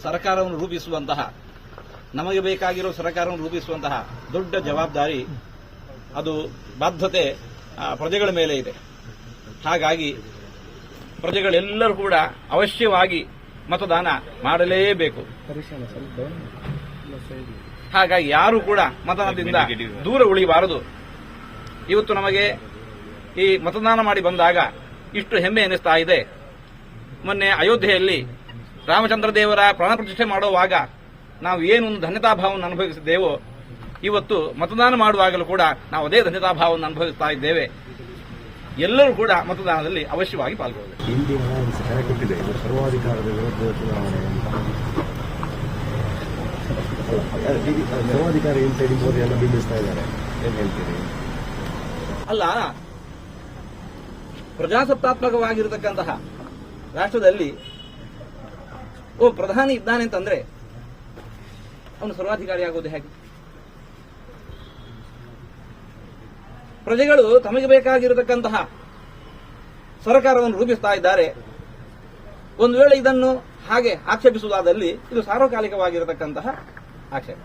ಸರ್ಕಾರವನ್ನು ರೂಪಿಸುವಂತಹ, ನಮಗೆ ಬೇಕಾಗಿರೋ ಸರ್ಕಾರವನ್ನು ರೂಪಿಸುವಂತಹ ದೊಡ್ಡ ಜವಾಬ್ದಾರಿ, ಅದು ಬಾಧ್ಯತೆ ಪ್ರಜೆಗಳ ಮೇಲೆ ಇದೆ. ಹಾಗಾಗಿ ಪ್ರಜೆಗಳೆಲ್ಲರೂ ಕೂಡ ಅವಶ್ಯವಾಗಿ ಮತದಾನ ಮಾಡಲೇಬೇಕು. ಹಾಗಾಗಿ ಯಾರು ಕೂಡ ಮತದಾನದಿಂದ ದೂರ ಉಳಿಯಬಾರದು. ಇವತ್ತು ನಮಗೆ ಈ ಮತದಾನ ಮಾಡಿ ಬಂದಾಗ ಇಷ್ಟು ಹೆಮ್ಮೆ ಎನಿಸ್ತಾ ಇದೆ. ಮೊನ್ನೆ ಅಯೋಧ್ಯೆಯಲ್ಲಿ ರಾಮಚಂದ್ರ ದೇವರ ಪ್ರಾಣ ಪ್ರತಿಷ್ಠೆ ಮಾಡುವಾಗ ನಾವು ಏನು ಧನ್ಯತಾಭಾವವನ್ನು ಅನುಭವಿಸಿದ್ದೇವೋ, ಇವತ್ತು ಮತದಾನ ಮಾಡುವಾಗಲೂ ಕೂಡ ನಾವು ಅದೇ ಧನ್ಯತಾಭಾವವನ್ನು ಅನುಭವಿಸ್ತಾ ಇದ್ದೇವೆ. ಎಲ್ಲರೂ ಕೂಡ ಮತದಾನದಲ್ಲಿ ಅವಶ್ಯವಾಗಿ ಪಾಲ್ಗೊಳ್ಳಬೇಕು. ಸರ್ವಾಧಿಕಾರದ ವಿರುದ್ಧ ಚುನಾವಣೆ ಸರ್ವಾಧಿಕಾರಿ ಎಲ್ಲ ಬಿಂಬಿಸ್ತಾ ಇದ್ದಾರೆ, ಏನ್ ಹೇಳ್ತೀರಿ? ಅಲ್ಲ, ಪ್ರಜಾಸತ್ತಾತ್ಮಕವಾಗಿರತಕ್ಕಂತಹ ರಾಷ್ಟ್ರದಲ್ಲಿ ಪ್ರಧಾನಿ ಇದ್ದಾನೆ ಅಂತಂದ್ರೆ ಅವನು ಸರ್ವಾಧಿಕಾರಿ ಆಗೋದು ಹೇಗೆ? ಪ್ರಜೆಗಳು ತಮಗೆ ಬೇಕಾಗಿರತಕ್ಕಂತಹ ಸರ್ಕಾರವನ್ನು ರೂಪಿಸ್ತಾ ಇದ್ದಾರೆ. ಒಂದು ವೇಳೆ ಇದನ್ನು ಹಾಗೆ ಆಕ್ಷೇಪಿಸುವುದಾದಲ್ಲಿ ಇದು ಸಾರ್ವಕಾಲಿಕವಾಗಿರತಕ್ಕಂತಹ ಆಕ್ಷೇಪ.